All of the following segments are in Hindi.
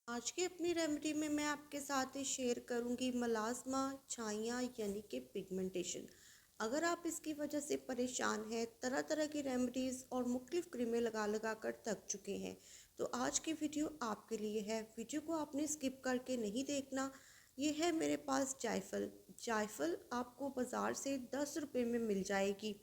आज की अपनी रेमेडी में मैं आपके साथ शेयर करूंगी मलाज़मा छाइयाँ यानी कि पिगमेंटेशन। अगर आप इसकी वजह से परेशान हैं, तरह तरह की रेमेडीज़ और मुख्तलिफ क्रीमें लगा लगा कर थक चुके हैं, तो आज की वीडियो आपके लिए है। वीडियो को आपने स्किप करके नहीं देखना। ये है मेरे पास जायफल। जायफल आपको बाज़ार से 10 रुपये में मिल जाएगी।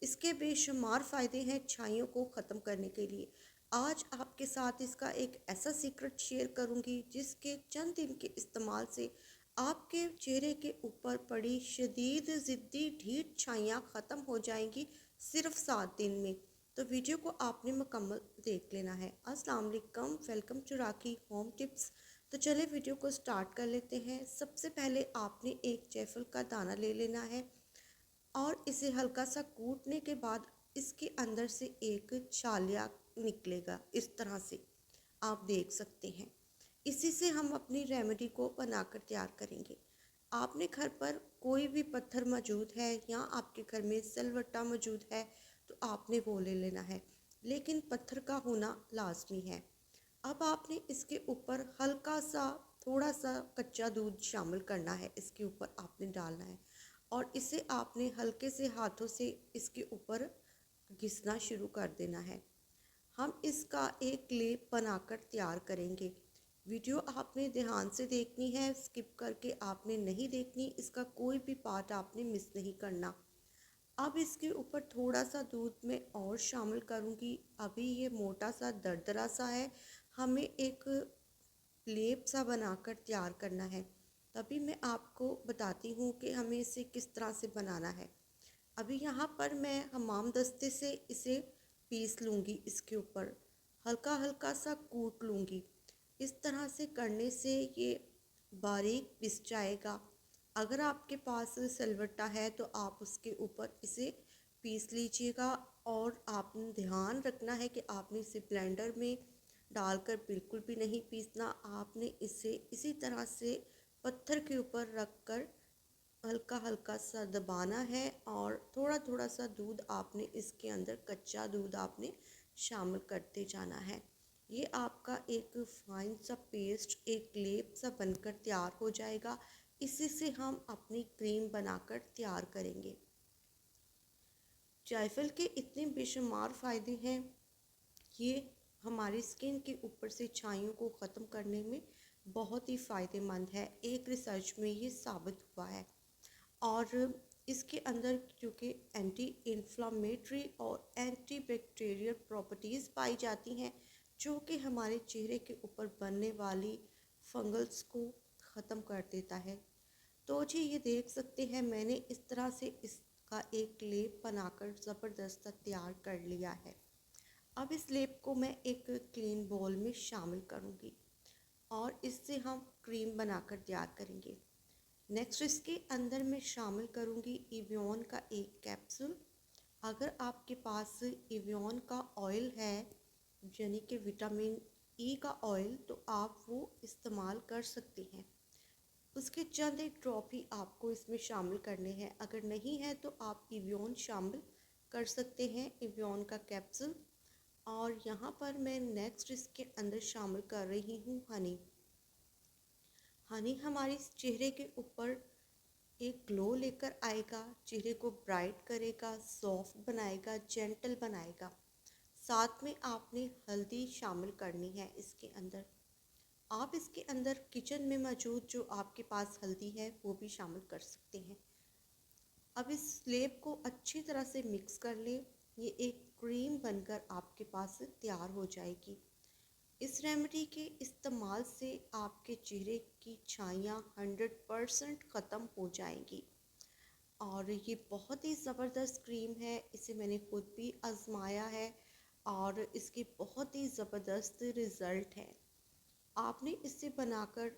इसके बेशुमार फ़ायदे हैं छाइयों को ख़त्म करने के लिए। आज आपके साथ इसका एक ऐसा सीक्रेट शेयर करूंगी जिसके चंद दिन के इस्तेमाल से आपके चेहरे के ऊपर पड़ी शदीद ज़िद्दी ढीठ छाइयाँ ख़त्म हो जाएंगी सिर्फ 7 दिन में। तो वीडियो को आपने मुकम्मल देख लेना है। अस्सलाम वालेकुम, welcome to Rakhi home tips. तो चले वीडियो को स्टार्ट कर लेते हैं। सबसे पहले आपने एक जायफल का दाना ले लेना है और इसे हल्का सा कूटने के बाद इसके अंदर से एक छालिया निकलेगा। इस तरह से आप देख सकते हैं। इसी से हम अपनी रेमेडी को बनाकर तैयार करेंगे। आपने घर पर कोई भी पत्थर मौजूद है या आपके घर में सिलवट्टा मौजूद है तो आपने वो ले लेना है, लेकिन पत्थर का होना लाजमी है। अब आपने इसके ऊपर हल्का सा थोड़ा सा कच्चा दूध शामिल करना है, इसके ऊपर आपने डालना है और इसे आपने हल्के से हाथों से इसके ऊपर घिसना शुरू कर देना है। हम इसका एक लेप बनाकर तैयार करेंगे। वीडियो आपने ध्यान से देखनी है, स्किप करके आपने नहीं देखनी। इसका कोई भी पार्ट आपने मिस नहीं करना। अब इसके ऊपर थोड़ा सा दूध में और शामिल करूँगी। अभी ये मोटा सा दरदरा सा है, हमें एक लेप सा बनाकर तैयार करना है। तभी मैं आपको बताती हूँ कि हमें इसे किस तरह से बनाना है। अभी यहाँ पर मैं हमाम दस्ते से इसे पीस लूँगी। इसके ऊपर हल्का हल्का सा कूट लूँगी। इस तरह से करने से ये बारीक पिस जाएगा। अगर आपके पास सिलवट्टा है तो आप उसके ऊपर इसे पीस लीजिएगा और आपने ध्यान रखना है कि आपने इसे ब्लेंडर में डालकर बिल्कुल भी नहीं पीसना। आपने इसे इसी तरह से पत्थर के ऊपर रख कर हल्का हल्का सा दबाना है और थोड़ा थोड़ा सा दूध आपने इसके अंदर कच्चा दूध आपने शामिल करते जाना है। ये आपका एक फाइन सा पेस्ट, एक लेप सा बनकर तैयार हो जाएगा। इसी से हम अपनी क्रीम बनाकर तैयार करेंगे। जायफल के इतने बेशुमार फ़ायदे हैं। ये हमारी स्किन के ऊपर से छाइयों को ख़त्म करने में बहुत ही फ़ायदेमंद है। एक रिसर्च में ये साबित हुआ है और इसके अंदर क्योंकि एंटी इन्फ्लामेटरी और एंटी बैक्टीरियल प्रॉपर्टीज़ पाई जाती हैं जो कि हमारे चेहरे के ऊपर बनने वाली फंगल्स को ख़त्म कर देता है। तो जी ये देख सकते हैं, मैंने इस तरह से इसका एक लेप बनाकर ज़बरदस्त तैयार कर लिया है। अब इस लेप को मैं एक क्लीन बाउल में शामिल करूँगी और इससे हम क्रीम बनाकर तैयार करेंगे। नेक्स्ट इसके अंदर मैं शामिल करूँगी एवियन का एक कैप्सूल। अगर आपके पास एवियन का ऑयल है यानी कि विटामिन ई का ऑयल, तो आप वो इस्तेमाल कर सकते हैं। उसके चंद एक ड्रॉप ही आपको इसमें शामिल करने हैं। अगर नहीं है तो आप एवियन शामिल कर सकते हैं, एवियन का कैप्सूल। और यहाँ पर मैं नेक्स्ट इसके अंदर शामिल कर रही हूँ हनी। हनी हमारे चेहरे के ऊपर एक ग्लो लेकर आएगा, चेहरे को ब्राइट करेगा, सॉफ्ट बनाएगा, जेंटल बनाएगा। साथ में आपने हल्दी शामिल करनी है इसके अंदर। आप इसके अंदर किचन में मौजूद जो आपके पास हल्दी है वो भी शामिल कर सकते हैं। अब इस लेप को अच्छी तरह से मिक्स कर लें। ये एक क्रीम बनकर आपके पास तैयार हो जाएगी। इस रेमेडी के इस्तेमाल से आपके चेहरे की छाइयाँ 100% ख़त्म हो जाएंगी और ये बहुत ही ज़बरदस्त क्रीम है। इसे मैंने खुद भी आजमाया है और इसके बहुत ही ज़बरदस्त रिज़ल्ट है। आपने इसे बनाकर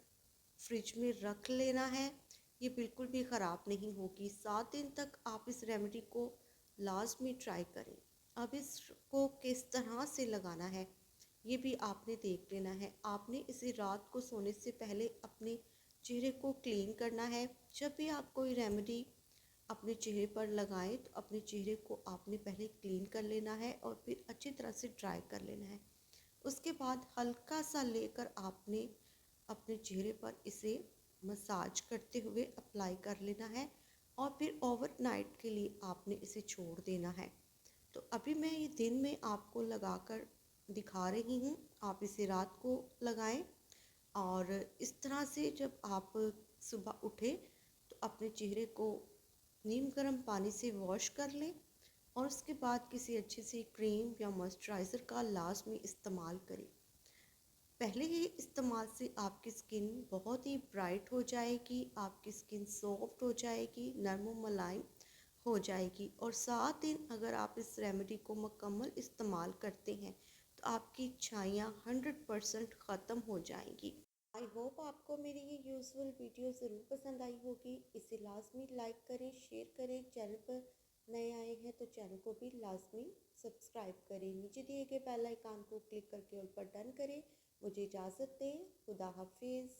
फ्रिज में रख लेना है। ये बिल्कुल भी ख़राब नहीं होगी। 7 दिन तक आप इस रेमेडी को लाजमी ट्राई करें। अब इसको किस तरह से लगाना है ये भी आपने देख लेना है। आपने इसे रात को सोने से पहले अपने चेहरे को क्लीन करना है। जब भी आप कोई रेमेडी अपने चेहरे पर लगाएं तो अपने चेहरे को आपने पहले क्लीन कर लेना है और फिर अच्छी तरह से ड्राई कर लेना है। उसके बाद हल्का सा लेकर आपने अपने चेहरे पर इसे मसाज करते हुए अप्लाई कर लेना है और फिर ओवरनाइट के लिए आपने इसे छोड़ देना है। तो अभी मैं ये दिन में आपको लगाकर दिखा रही हूँ, आप इसे रात को लगाएं। और इस तरह से जब आप सुबह उठे तो अपने चेहरे को नीम गर्म पानी से वॉश कर लें और उसके बाद किसी अच्छी सी क्रीम या मॉइस्चराइज़र का लास्ट में इस्तेमाल करें। पहले ही इस्तेमाल से आपकी स्किन बहुत ही ब्राइट हो जाएगी, आपकी स्किन सॉफ्ट हो जाएगी, नरम मुलायम हो जाएगी। और 7 दिन अगर आप इस रेमेडी को मुकम्मल इस्तेमाल करते हैं तो आपकी छाइयाँ 100% ख़त्म हो जाएंगी। आई होप आपको मेरी ये यूज़फुल वीडियो ज़रूर पसंद आई होगी। इसे लाजमी लाइक करें, शेयर करें। चैनल पर नए आए हैं तो चैनल को भी लाजमी सब्सक्राइब करें। नीचे दिए गए बेल आइकन को क्लिक करके ऑल पर डन करें। मुझे इजाज़त दें। खुदा हाफिज़।